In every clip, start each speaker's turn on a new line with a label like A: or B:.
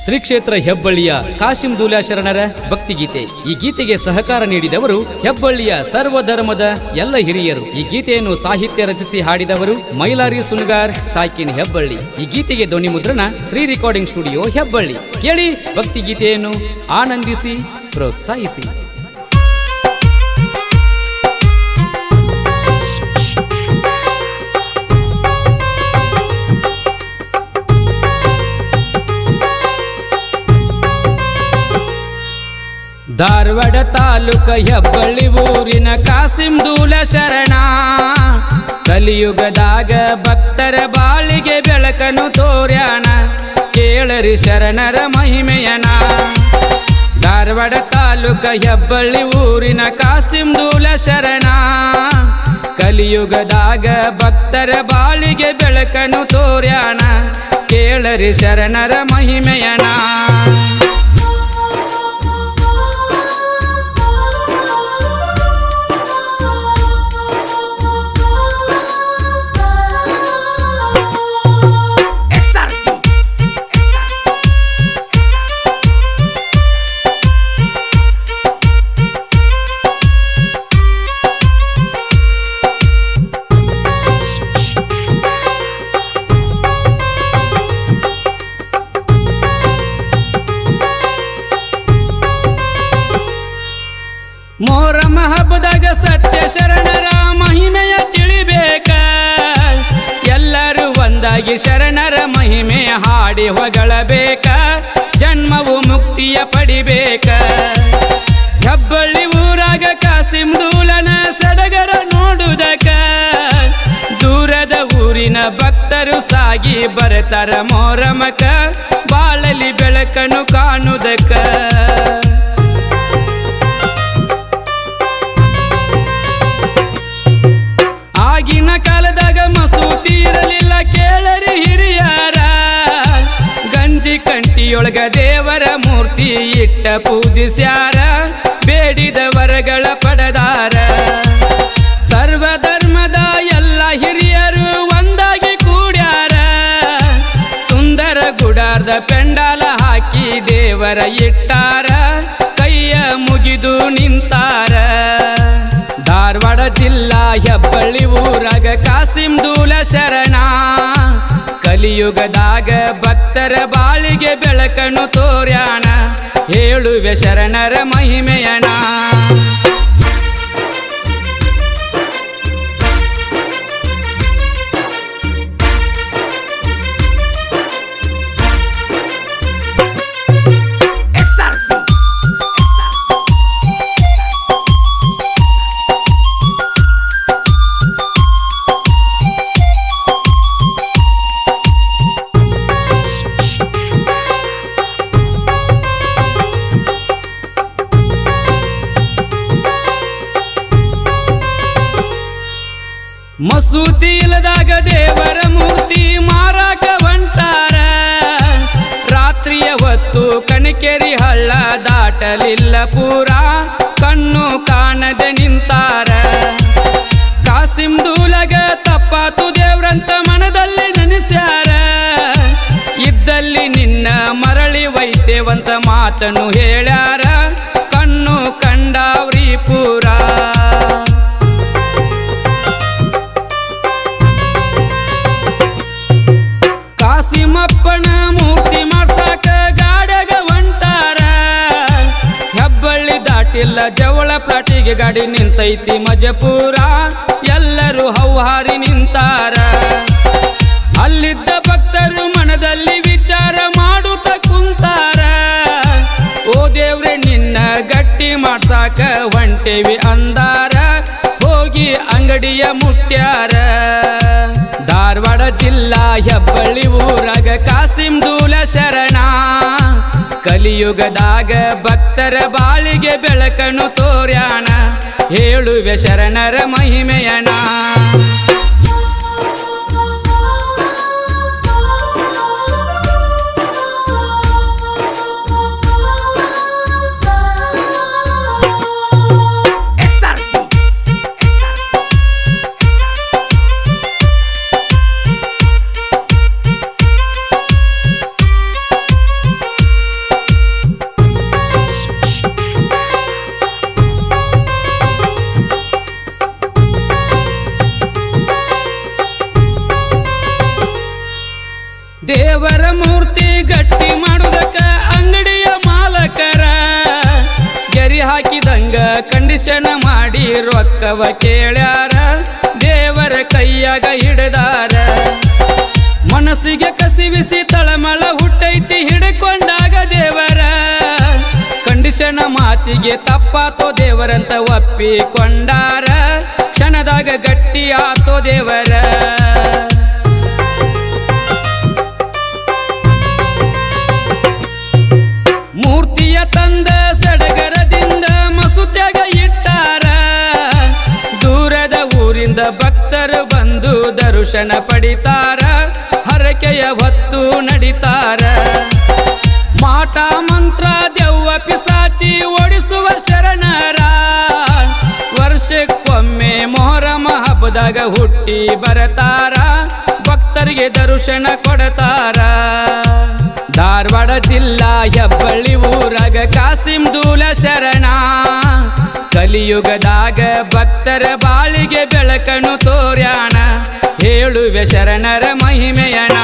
A: ಶ್ರೀ ಕ್ಷೇತ್ರ ಹೆಬ್ಬಳ್ಳಿಯ ಕಾಶಿಂ ದೂಲ ಶರಣರ ಭಕ್ತಿಗೀತೆ. ಈ ಗೀತೆಗೆ ಸಹಕಾರ ನೀಡಿದವರು ಹೆಬ್ಬಳ್ಳಿಯ ಸರ್ವಧರ್ಮದ ಎಲ್ಲ ಹಿರಿಯರು. ಈ ಗೀತೆಯನ್ನು ಸಾಹಿತ್ಯ ರಚಿಸಿ ಹಾಡಿದವರು ಮೈಲಾರಿ ಸುನ್ಗಾರ್ ಸಾಕಿನ್ ಹೆಬ್ಬಳ್ಳಿ. ಈ ಗೀತೆಗೆ ಧ್ವನಿ ಮುದ್ರಣ ಶ್ರೀ ರೆಕಾರ್ಡಿಂಗ್ ಸ್ಟುಡಿಯೋ ಹೆಬ್ಬಳ್ಳಿ. ಕೇಳಿ ಭಕ್ತಿಗೀತೆಯನ್ನು, ಆನಂದಿಸಿ, ಪ್ರೋತ್ಸಾಹಿಸಿ. ಧಾರವಾಡ ತಾಲೂಕ ಹೆಬ್ಬಳ್ಳಿ ಊರಿನ ಕಾಸಿಂ ದೂಲ ಶರಣ, ಕಲಿಯುಗದಾಗ ಭಕ್ತರ ಬಾಳಿಗೆ ಬೆಳಕನ್ನು ತೋರ್ಯಾಣ, ಕೇಳರಿ ಶರಣರ ಮಹಿಮೆಯನ. ಧಾರವಾಡ ತಾಲೂಕ ಹೆಬ್ಬಳ್ಳಿ ಊರಿನ ಕಾಸಿಂ ದೂಲ ಶರಣ, ಕಲಿಯುಗದಾಗ ಭಕ್ತರ ಬಾಳಿಗೆ ಬೆಳಕನ್ನು ತೋರ್ಯಾಣ, ಕೇಳರಿ ಶರಣರ ಮಹಿಮೆಯನ. ಮೊಹರಂ ಹಬ್ಬದಾಗ ಸತ್ಯ ಶರಣರ ಮಹಿಮೆಯ ತಿಳಿಬೇಕ, ಎಲ್ಲರೂ ಒಂದಾಗಿ ಶರಣರ ಮಹಿಮೆ ಹಾಡಿ ಹೊಗಳಬೇಕ, ಜನ್ಮವು ಮುಕ್ತಿಯ ಪಡಿಬೇಕ. ಹೆಬ್ಬಳ್ಳಿ ಊರಾಗ ಕಾಸಿಂ ದೂಲನ ಸಡಗರ ನೋಡುವುದಕ್ಕ, ದೂರದ ಊರಿನ ಭಕ್ತರು ಸಾಗಿ ಬರ್ತಾರ ಮೊಹರಮಕ, ಬಾಳಲಿ ಬೆಳಕನ್ನು ಕಾಣುವುದಕ್ಕ. ಆಗಿನ ಕಾಲದಾಗ ಮಸೂತಿ ಇರಲಿಲ್ಲ, ಕೇಳರಿ ಹಿರಿಯರ, ಗಂಜಿ ಕಂಟಿಯೊಳಗ ದೇವರ ಮೂರ್ತಿ ಇಟ್ಟ ಪೂಜಿಸ್ಯಾರ, ಬೇಡಿದ ವರಗಳ ಪಡೆದಾರ. ಸರ್ವಧರ್ಮದ ಎಲ್ಲ ಹಿರಿಯರು ಒಂದಾಗಿ ಕೂಡ್ಯಾರ, ಸುಂದರ ಗುಡಾರ್ದ ಪೆಂಡಾಲ ಹಾಕಿ ದೇವರ ಇಟ್ಟಾರ, ಕೈಯ ಮುಗಿದು ನಿಂತಾರ. ಧಾರವಾಡ ಜಿಲ್ಲಾ ಹೆಬ್ಬಳ್ಳಿ ಊರಾಗ ಕಾಸಿಂ ದೂಲ ಶರಣ, ಕಲಿಯುಗದಾಗ ಭಕ್ತರ ಬಾಳಿಗೆ ಬೆಳಕನ್ನು ತೋರ್ಯಾಣ, ಹೇಳುವೆ ಶರಣರ ಮಹಿಮೆಯನ. ಮಸೂತಿ ಇಲ್ಲದಾಗ ದೇವರ ಮೂರ್ತಿ ಮಾರಾಕ ಹೊಂಟಾರ, ರಾತ್ರಿಯ ಹೊತ್ತು ಕಣಕೆರಿ ಹಳ್ಳ ದಾಟಲಿಲ್ಲ ಪೂರ, ಕಣ್ಣು ಕಾಣದೆ ನಿಂತಾರ. ಕಾಸಿಂ ದೂಲಗ ತಪ್ಪಾತು ದೇವ್ರಂತ ಮನದಲ್ಲಿ ನೆನೆಸ್ಯಾರ, ಇದ್ದಲ್ಲಿ ನಿನ್ನ ಮರಳಿ ವೈದ್ಯವಂತ ಮಾತನ್ನು ಹೇಳ್ಯಾರ, ಕಣ್ಣು ಕಂಡಾವ್ರಿ ಪೂರ. ಕಾಸಿಮಪ್ಪನ ಮೂರ್ತಿ ಮಾಡ್ಸಾಕ ಗಾಡ್ಯಾಗ ಹೊಂಟಾರ, ಹೆಬ್ಬಳ್ಳಿ ದಾಟಿಲ್ಲ ಜವಳ ಪ್ಲಾಟಿಗೆ ಗಾಡಿ ನಿಂತೈತಿ ಮಜಪೂರ, ಎಲ್ಲರೂ ಹೌಹಾರಿ ನಿಂತಾರ. ಅಲ್ಲಿದ್ದ ಭಕ್ತರು ಮನದಲ್ಲಿ ವಿಚಾರ ಮಾಡುತ್ತ ಕುಂತಾರ, ಓ ದೇವ್ರೆ ನಿನ್ನ ಗಟ್ಟಿ ಮಾಡ್ಸಾಕ ಹೊಂಟೇವಿ ಅಂದಾರ, ಹೋಗಿ ಅಂಗಡಿಯ ಮುಟ್ಟ್ಯಾರ. ಧಾರವಾಡ ಜಿಲ್ಲಾ ಹೆಬ್ಬಳ್ಳಿ ಊರಾಗ ಕಾಸಿಂ ದೂಲ ಶರಣ, ಕಲಿಯುಗದಾಗ ಭಕ್ತರ ಬಾಳಿಗೆ ಬೆಳಕನ್ನು ತೋರ್ಯಾಣ, ಹೇಳುವೆ ಶರಣರ ಮಹಿಮೆಯನ. ದೇವರ ಮೂರ್ತಿ ಗಟ್ಟಿ ಮಾಡುದಕ್ಕ ಅಂಗಡಿಯ ಮಾಲಕರ ಗೆರಿ ಹಾಕಿದಂಗ ಕಂಡೀಷನ್ ಮಾಡಿ ರೊಕ್ಕವ ಕೇಳ್ಯಾರ ದೇವರ ಕೈಯಾಗ ಹಿಡದಾರ ಮನಸ್ಸಿಗೆ ಕಸಿವಿಸಿ ತಳಮಳ ಹುಟ್ಟೈತಿ ಹಿಡ್ಕೊಂಡಾಗ ದೇವರ ಕಂಡೀಷನ್ ಮಾತಿಗೆ ತಪ್ಪಾತೋ ದೇವರಂತ ಒಪ್ಪಿಕೊಂಡಾರ ಕ್ಷಣದಾಗ ಗಟ್ಟಿ ಆತೋ ದೇವರ ಮೂರ್ತಿಯ ತಂದ ಸಡಗರದಿಂದ ಮಸೂತ್ಯಾಗ ಇಟ್ಟಾರ ದೂರದ ಊರಿಂದ ಭಕ್ತರು ಬಂದು ದರ್ಶನ ಪಡಿತಾರ ಹರಕೆಯ ಹೊತ್ತು ನಡಿತಾರ ಮಾಟ ಮಂತ್ರ ದೆವ್ವ ಪಿಸಾಚಿ ಓಡಿಸುವ ಶರಣರ ವರ್ಷಕ್ಕೊಮ್ಮೆ ಮೊಹರಮ ಹಬ್ಬದಾಗ ಹುಟ್ಟಿ ಬರತಾರ ಭಕ್ತರಿಗೆ ದರ್ಶನ ಕೊಡತಾರ ಧಾರವಾಡ ಜಿಲ್ಲಾ ಹೆಬ್ಬಳ್ಳಿ ಊರಾಗ ಕಾಸಿಂ ದೂಲ ಶರಣ ಕಲಿಯುಗದಾಗ ಭಕ್ತರ ಬಾಳಿಗೆ ಬೆಳಕನ್ನು ತೋರ್ಯಾಣ ಹೇಳುವೆ ಶರಣರ ಮಹಿಮೆಯಣ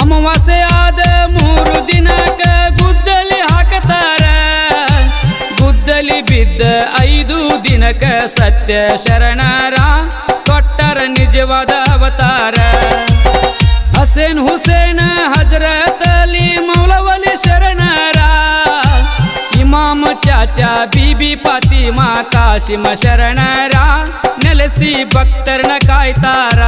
A: ಅಮಾವಾಸ್ಯೆ ಆದ 3 ದಿನಕ್ಕ ಗುದ್ದಲಿ ಹಾಕತಾರ ಗುದ್ದಲಿ ಬಿದ್ದ 5 ದಿನಕ್ಕ ಸತ್ಯ ಶರಣರ ಕೊಟ್ಟರ ನಿಜವಾದ ಅವತಾರ ಹಸೇನ್ ಹುಸೇನ್ ಹಜರತ್ ಅಲಿ ಮೌಲವಲಿ ಶರಣರ ಇಮಾಮ್ ಚಾಚಾ ಬೀಬಿ ಫಾತಿಮಾ ಕಾಶಿಮ ಶರಣರ ನೆಲೆಸಿ ಭಕ್ತರನ್ನ ಕಾಯ್ತಾರ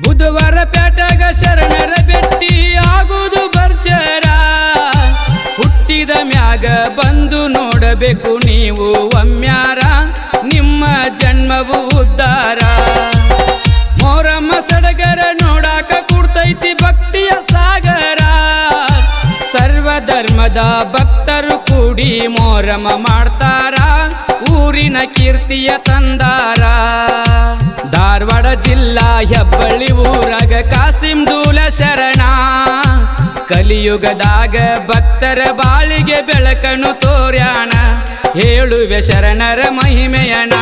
A: ಬುಧವಾರ ಪೇಟೆಗ ಶರಣರ ಭೇಟಿ ಆಗುವುದು ಬರ್ಜರ ಹುಟ್ಟಿದ ಮ್ಯಾಗ ಬಂದು ನೋಡಬೇಕು ನೀವು ಒಮ್ಮ್ಯಾರ ನಿಮ್ಮ ಜನ್ಮವು ಉದ್ಧಾರ ಮೊಹರಮ ಸಡಗರ ನೋಡಾಕ ಕೂಡ್ತೈತಿ ಭಕ್ತಿಯ ಸಾಗರ ಸರ್ವ ಧರ್ಮದ ಭಕ್ತರು ಕೂಡಿ ಮೊಹರಮ ಮಾಡ್ತಾರ ಊರಿನ ಕೀರ್ತಿಯ ತಂದಾರ ಧಾರವಾಡ ಜಿಲ್ಲಾ ಹೆಬ್ಬಳ್ಳಿ ಊರಾಗ ಕಾಸಿಂ ದೂಲ ಶರಣ ಕಲಿಯುಗದಾಗ ಭಕ್ತರ ಬಾಳಿಗೆ ಬೆಳಕನ್ನು ತೋರ್ಯಾಣ ಹೇಳುವೆ ಶರಣರ ಮಹಿಮೆಯಣ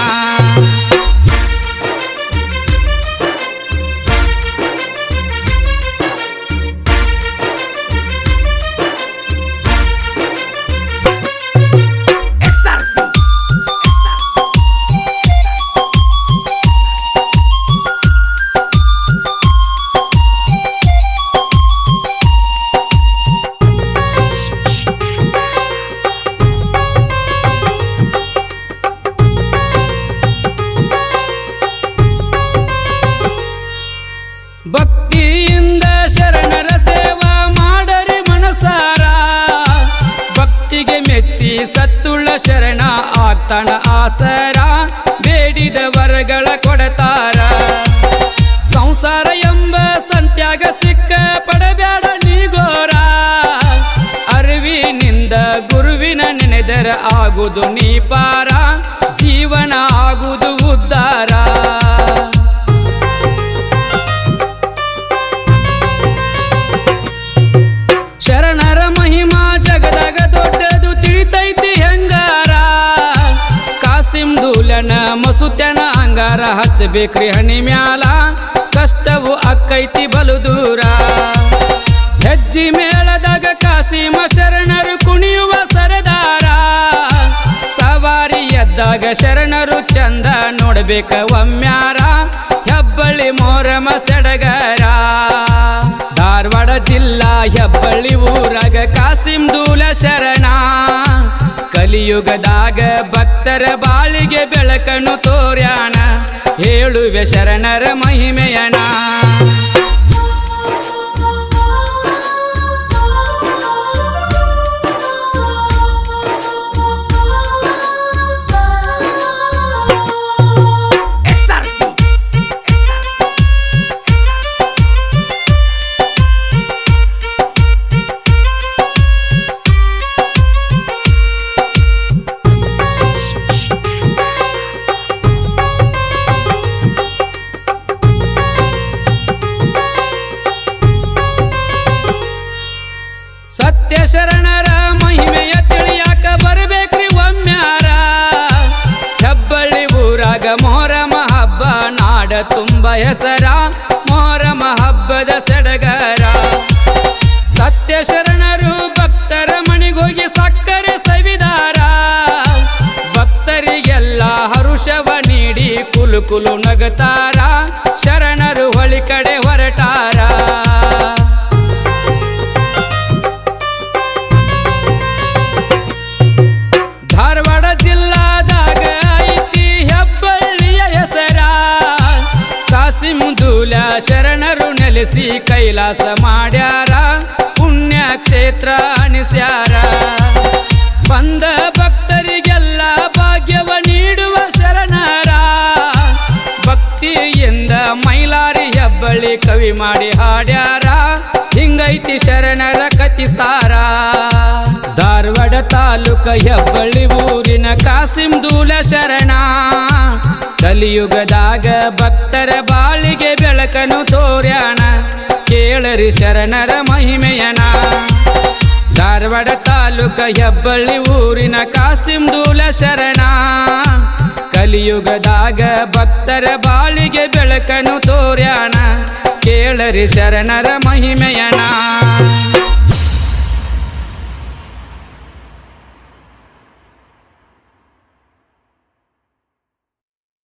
A: ಭಕ್ತಿಯಿಂದ ಶರಣರ ಸೇವಾ ಮಾಡರಿ ಮನಸಾರ ಭಕ್ತಿಗೆ ಮೆಚ್ಚಿ ಸತ್ತುಳ್ಳ ಶರಣ ಆಗ್ತಾನ ಆಸರ ಬೇಡಿದ ವರಗಳ ಕೊಡತಾರ ಸಂಸಾರ ಎಂಬ ಸಂತ್ಯಾಗ ಸಿಕ್ಕ ಪಡಬ್ಯಾಡ ನೀಗೋರ ಅರಿವಿನಿಂದ ಗುರುವಿನ ನೆನೆದರ ಆಗುವುದು ನೀಪಾರ ಜೀವನ ಆಗುವುದು ಉದ್ಧಾರ ಶರಣರ ಮಹಿಮಾ ಜಗದಾಗ ದೊಡ್ಡದು ತಿಳಿತೈತಿ ಹೆಂಗಾರ ಕಾಸಿಂ ದೂಲನ ಮಸೂತ್ಯನ ಅಂಗಾರ ಹಚ್ಚಬೇಕ್ರಿ ಹಣಿ ಮ್ಯಾಲ ಕಷ್ಟವು ಅಕ್ಕೈತಿ ಬಲು ದೂರ ಹೆಜ್ಜಿ ಮೇಳದಾಗ ಕಾಸಿಮ ಶರಣರು ಕುಣಿಯುವ ಸರದಾರ ಸವಾರಿ ಎದ್ದಾಗ ಶರಣರು ಚಂದ ನೋಡ್ಬೇಕ ಒಮ್ಮ್ಯಾರ ಹೆಬ್ಬಳ್ಳಿ ಮೊಹರಮ ಸಡಗರ ಧಾರವಾಡ ಜಿಲ್ಲಾ ಹೆಬ್ಬಳ್ಳಿ ಊರಾಗ ಕಾಸಿಂ ದೂಲ ಶರಣ ಕಲಿಯುಗದಾಗ ಭಕ್ತರ ಬಾಳಿಗೆ ಬೆಳಕನ್ನು ತೋರ್ಯಾಣ ಹೇಳುವೆ ಶರಣರ ಮಹಿಮೆಯಣ ಕುಲು ನಗತಾರ ಶರಣರು ಹೊಳಿ ಕಡೆ ಹೊರಟಾರ. ಧಾರವಾಡ ಜಿಲ್ಲಾದಾಗ ಐತಿ ಹೆಬ್ಬಳ್ಳಿಯ ಹೆಸರ. ಕಾಸಿಂ ದೂಲ್ಯ ಶರಣರು ನೆಲೆಸಿ ಕೈಲಾಸ ಮಾಡ್ಯಾರ, ಪುಣ್ಯ ಕ್ಷೇತ್ರ ಅನಿಸ್ಯಾರ. ಬಂದ ಭಕ್ತರಿಗೆಲ್ಲ ಭಾಗ್ಯವ ನೀಡುವ ಶರಣರ, ಭಕ್ತಿಯಿಂದ ಮೈಲಾರಿ ಹೆಬ್ಬಳ್ಳಿ ಕವಿ ಮಾಡಿ ಹಾಡ್ಯಾರ. ಹಿಂಗೈತಿ ಶರಣರ ಕತಿಸಾರ. ಧಾರವಾಡ ತಾಲೂಕ ಹೆಬ್ಬಳ್ಳಿ ಊರಿನ ಕಾಸಿಂ ದೂಲ್ಯ ಶರಣ, ಕಲಿಯುಗದಾಗ ಭಕ್ತರ ಬಾಳಿಗೆ ಬೆಳಕನು ತೋರ್ಯಾಣ. ಕೇಳರಿ ಶರಣರ ಮಹಿಮೆಯನ. ಧಾರವಾಡ ತಾಲೂಕ ಹೆಬ್ಬಳ್ಳಿ ಊರಿನ ಕಾಸಿಂ ದೂಲ್ಯ ಶರಣ, ಕಲಿಯುಗದಾಗ ಭಕ್ತರ ಬಾಳಿಗೆ ಬೆಳಕನು ತೋರ್ಯಾಣ. ಕೇಳರಿ ಶರಣರ ಮಹಿಮೆಯನ.